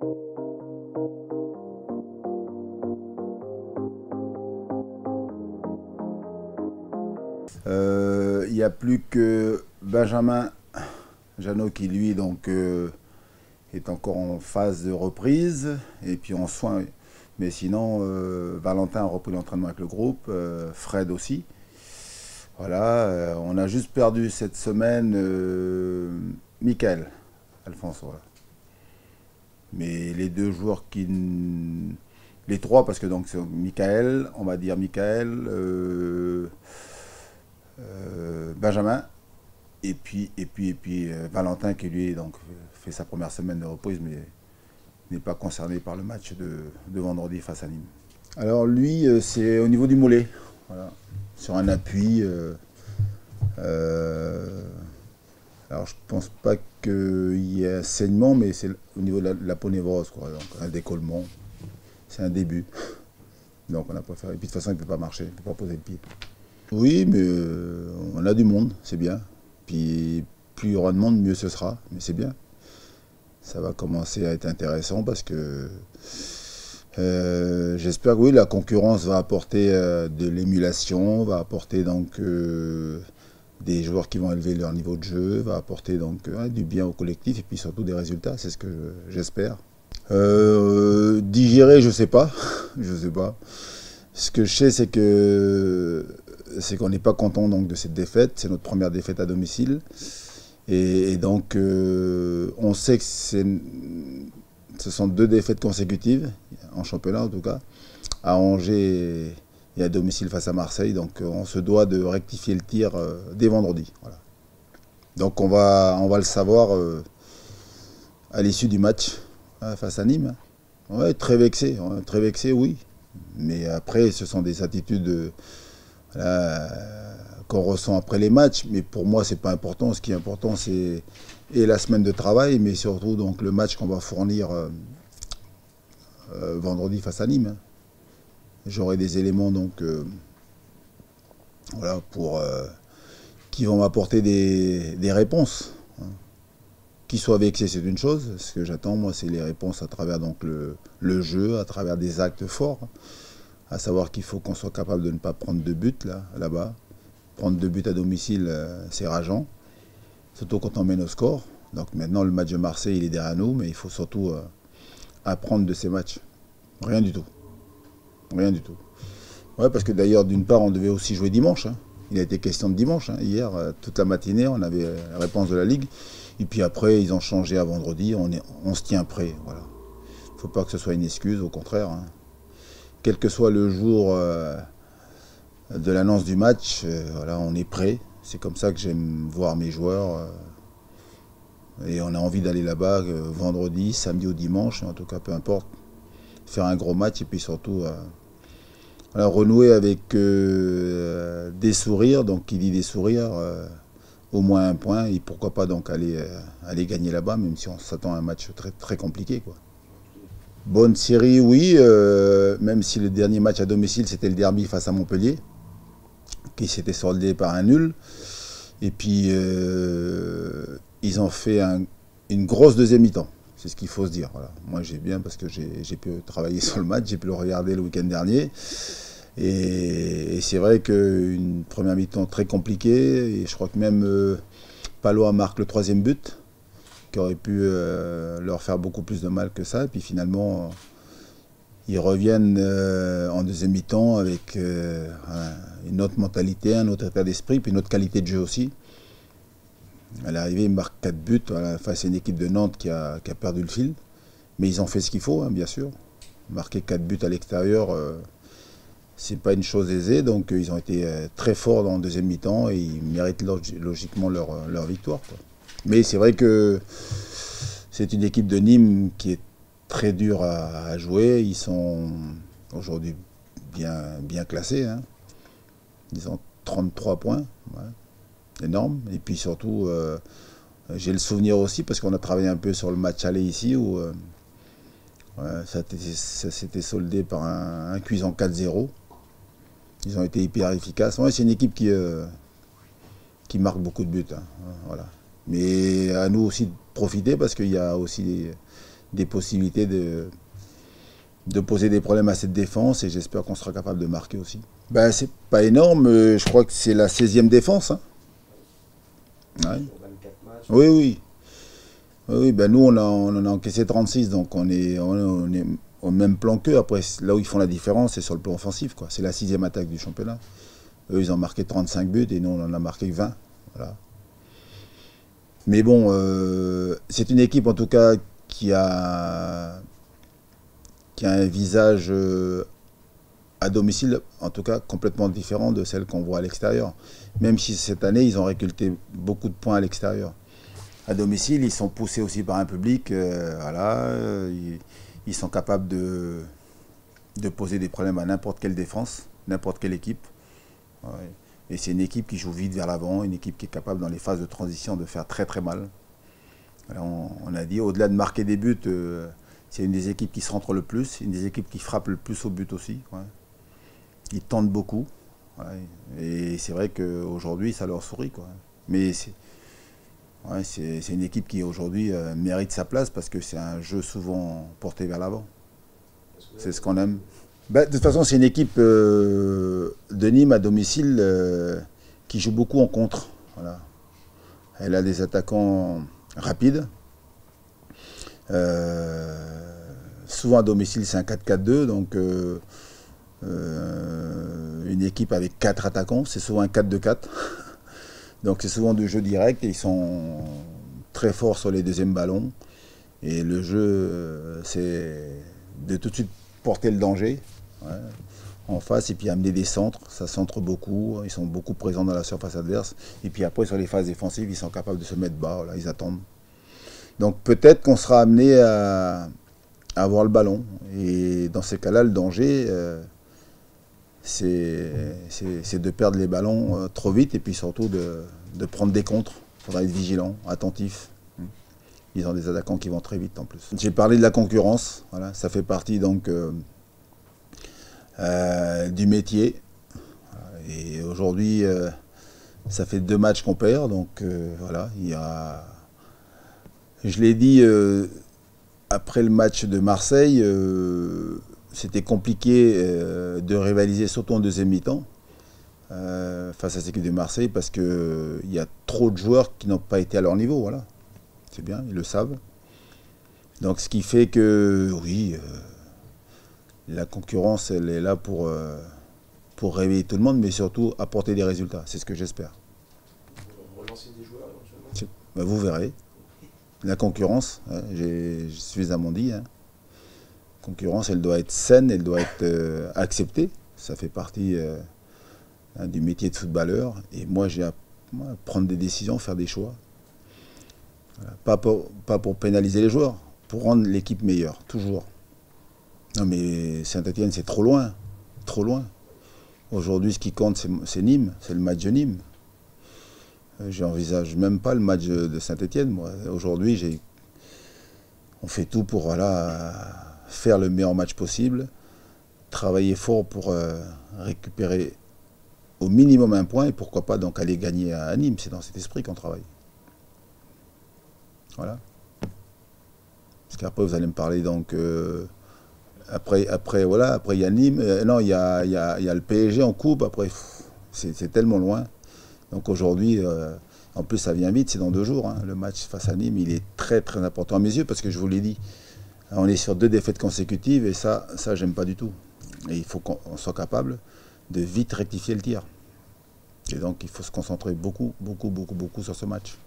Il n'y a plus que Benjamin Janot qui lui donc est encore en phase de reprise et puis en soins. Mais sinon, Valentin a repris l'entraînement avec le groupe, Fred aussi. Voilà, on a juste perdu cette semaine Michael, Alphonse. Voilà. Mais les deux joueurs les trois, parce que donc c'est Michael, on va dire Michael, Benjamin, et puis Valentin qui lui donc fait sa première semaine de reprise, mais n'est pas concerné par le match de vendredi face à Nîmes. Alors lui, c'est au niveau du mollet, voilà, sur un appui. Alors je pense pas qu'il y ait un saignement, mais c'est au niveau de la peau névrose, quoi, donc un décollement. C'est un début. Donc on a préféré. Et puis de toute façon, il ne peut pas marcher, il ne peut pas poser le pied. Oui, mais on a du monde, c'est bien. Puis plus il y aura de monde, mieux ce sera, mais c'est bien. Ça va commencer à être intéressant parce que j'espère que oui, la concurrence va apporter de l'émulation, va apporter donc des joueurs qui vont élever leur niveau de jeu, va apporter donc du bien au collectif et puis surtout des résultats, c'est ce que j'espère. Digérer, je sais pas, je sais pas. Ce que je sais, c'est qu'on n'est pas content donc de cette défaite. C'est notre première défaite à domicile, et donc on sait que ce sont 2 défaites consécutives en championnat en tout cas, à Angers et à domicile face à Marseille. Donc on se doit de rectifier le tir dès vendredi. Voilà. Donc on va le savoir à l'issue du match face à Nîmes. Ouais, très vexé, oui. Mais après, ce sont des attitudes qu'on ressent après les matchs. Mais pour moi, c'est pas important. Ce qui est important, c'est la semaine de travail, mais surtout donc le match qu'on va fournir vendredi face à Nîmes. J'aurai des éléments donc voilà, qui vont m'apporter des réponses. Qu'ils soient vexés, c'est une chose. Ce que j'attends, moi, c'est les réponses à travers donc le jeu, à travers des actes forts. À savoir qu'il faut qu'on soit capable de ne pas prendre de buts là-bas. Prendre 2 buts à domicile, c'est rageant. Surtout quand on mène au score. Donc maintenant, le match de Marseille, il est derrière nous, mais il faut surtout apprendre de ces matchs. Rien du tout. Rien du tout. Ouais, parce que d'ailleurs, d'une part, on devait aussi jouer dimanche. Hein. Il a été question de dimanche. Hein. Hier, toute la matinée, on avait la réponse de la Ligue. Et puis après, ils ont changé à vendredi. On se tient prêt. Voilà. Il ne faut pas que ce soit une excuse, au contraire. Hein. Quel que soit le jour de l'annonce du match, voilà, on est prêt. C'est comme ça que j'aime voir mes joueurs. Et on a envie d'aller là-bas vendredi, samedi ou dimanche. En tout cas, peu importe. Faire un gros match et puis surtout voilà, renouer avec des sourires. Donc qui dit des sourires, au moins un point, et pourquoi pas donc aller gagner là-bas, même si on s'attend à un match très, très compliqué, quoi. Bonne série, oui, même si le dernier match à domicile c'était le derby face à Montpellier, qui s'était soldé par un nul. Et puis ils ont fait une grosse deuxième mi-temps. C'est ce qu'il faut se dire. Voilà. Moi j'ai bien parce que j'ai pu travailler sur le match, j'ai pu le regarder le week-end dernier. Et c'est vrai qu'une première mi-temps très compliquée. Et je crois que même Palois marque le 3e but, qui aurait pu leur faire beaucoup plus de mal que ça. Et puis finalement, ils reviennent en deuxième mi-temps avec une autre mentalité, un autre état d'esprit, puis une autre qualité de jeu aussi. À l'arrivée, ils marquent 4 buts face à une équipe de Nantes qui a perdu le fil. Mais ils ont fait ce qu'il faut, hein, bien sûr. Marquer 4 buts à l'extérieur, c'est pas une chose aisée. Donc ils ont été très forts dans le deuxième mi-temps et ils méritent logiquement leur victoire, quoi. Mais c'est vrai que c'est une équipe de Nîmes qui est très dure à jouer. Ils sont aujourd'hui bien classés. Hein. Ils ont 33 points. Ouais. Énorme. Et puis surtout, j'ai le souvenir aussi, parce qu'on a travaillé un peu sur le match aller ici, où ça s'était soldé par un cuisant 4-0. Ils ont été hyper efficaces. Ouais, c'est une équipe qui marque beaucoup de buts. Hein. Voilà. Mais à nous aussi de profiter, parce qu'il y a aussi des possibilités de poser des problèmes à cette défense et j'espère qu'on sera capable de marquer aussi. Ben, c'est pas énorme, je crois que c'est la 16e défense. Hein. Ouais. Oui, oui. Oui, ben nous, on en a encaissé 36, donc on est au même plan qu'eux. Après, là où ils font la différence, c'est sur le plan offensif. C'est la 6e attaque du championnat. Eux, ils ont marqué 35 buts et nous, on en a marqué 20. Voilà. Mais bon, c'est une équipe, en tout cas, qui a un visage à domicile, en tout cas, complètement différent de celle qu'on voit à l'extérieur. Même si cette année, ils ont récolté beaucoup de points à l'extérieur. À domicile, ils sont poussés aussi par un public, voilà, ils sont capables de poser des problèmes à n'importe quelle défense, n'importe quelle équipe. Ouais. Et c'est une équipe qui joue vite vers l'avant, une équipe qui est capable dans les phases de transition de faire très très mal. Alors on a dit, au-delà de marquer des buts, c'est une des équipes qui se rentre le plus, une des équipes qui frappe le plus au but aussi. Ouais. Ils tentent beaucoup. Ouais. Et c'est vrai qu'aujourd'hui, ça leur sourit. Mais c'est une équipe qui aujourd'hui mérite sa place parce que c'est un jeu souvent porté vers l'avant. C'est ce qu'on aime. De toute façon, c'est une équipe de Nîmes à domicile qui joue beaucoup en contre. Voilà. Elle a des attaquants rapides. Souvent à domicile, c'est un 4-4-2. Donc, une équipe avec 4 attaquants, c'est souvent un 4-2-4. Donc, c'est souvent du jeu direct et ils sont très forts sur les deuxièmes ballons. Et le jeu, c'est de tout de suite porter le danger. Ouais, en face et puis amener des centres, ça centre beaucoup, ils sont beaucoup présents dans la surface adverse et puis après sur les phases défensives ils sont capables de se mettre bas, là, ils attendent. Donc peut-être qu'on sera amené à avoir le ballon et dans ces cas-là le danger c'est de perdre les ballons trop vite et puis surtout de prendre des contres. Il faudra être vigilant, attentif. Ils ont des attaquants qui vont très vite en plus. J'ai parlé de la concurrence, voilà, ça fait partie donc du métier. Et aujourd'hui, ça fait 2 matchs qu'on perd, donc voilà, il y a... Je l'ai dit après le match de Marseille, c'était compliqué de rivaliser, surtout en deuxième mi-temps, face à cette équipe de Marseille, parce qu'il y a trop de joueurs qui n'ont pas été à leur niveau, voilà. C'est bien, ils le savent. Donc ce qui fait que, oui... la concurrence, elle est là pour réveiller tout le monde, mais surtout apporter des résultats. C'est ce que j'espère. Relancer des joueurs éventuellement. Ben, vous verrez. La concurrence, j'ai suffisamment dit. La concurrence, elle doit être saine, elle doit être acceptée. Ça fait partie du métier de footballeur. Et moi, j'ai à prendre des décisions, faire des choix. Voilà. Pas pour pénaliser les joueurs, pour rendre l'équipe meilleure, toujours. Non mais Saint-Etienne c'est trop loin, trop loin. Aujourd'hui ce qui compte c'est Nîmes, c'est le match de Nîmes. J'envisage même pas le match de Saint-Etienne moi. Aujourd'hui on fait tout pour voilà, faire le meilleur match possible, travailler fort pour récupérer au minimum un point et pourquoi pas donc aller gagner à Nîmes. C'est dans cet esprit qu'on travaille. Voilà. Parce qu'après vous allez me parler donc... Après il y a Nîmes, non, il y a le PSG en coupe, après, c'est tellement loin. Donc aujourd'hui, en plus ça vient vite, c'est dans 2 jours. Hein. Le match face à Nîmes, il est très très important à mes yeux, parce que je vous l'ai dit, on est sur 2 défaites consécutives, et ça j'aime pas du tout. Et il faut qu'on soit capable de vite rectifier le tir. Et donc il faut se concentrer beaucoup sur ce match.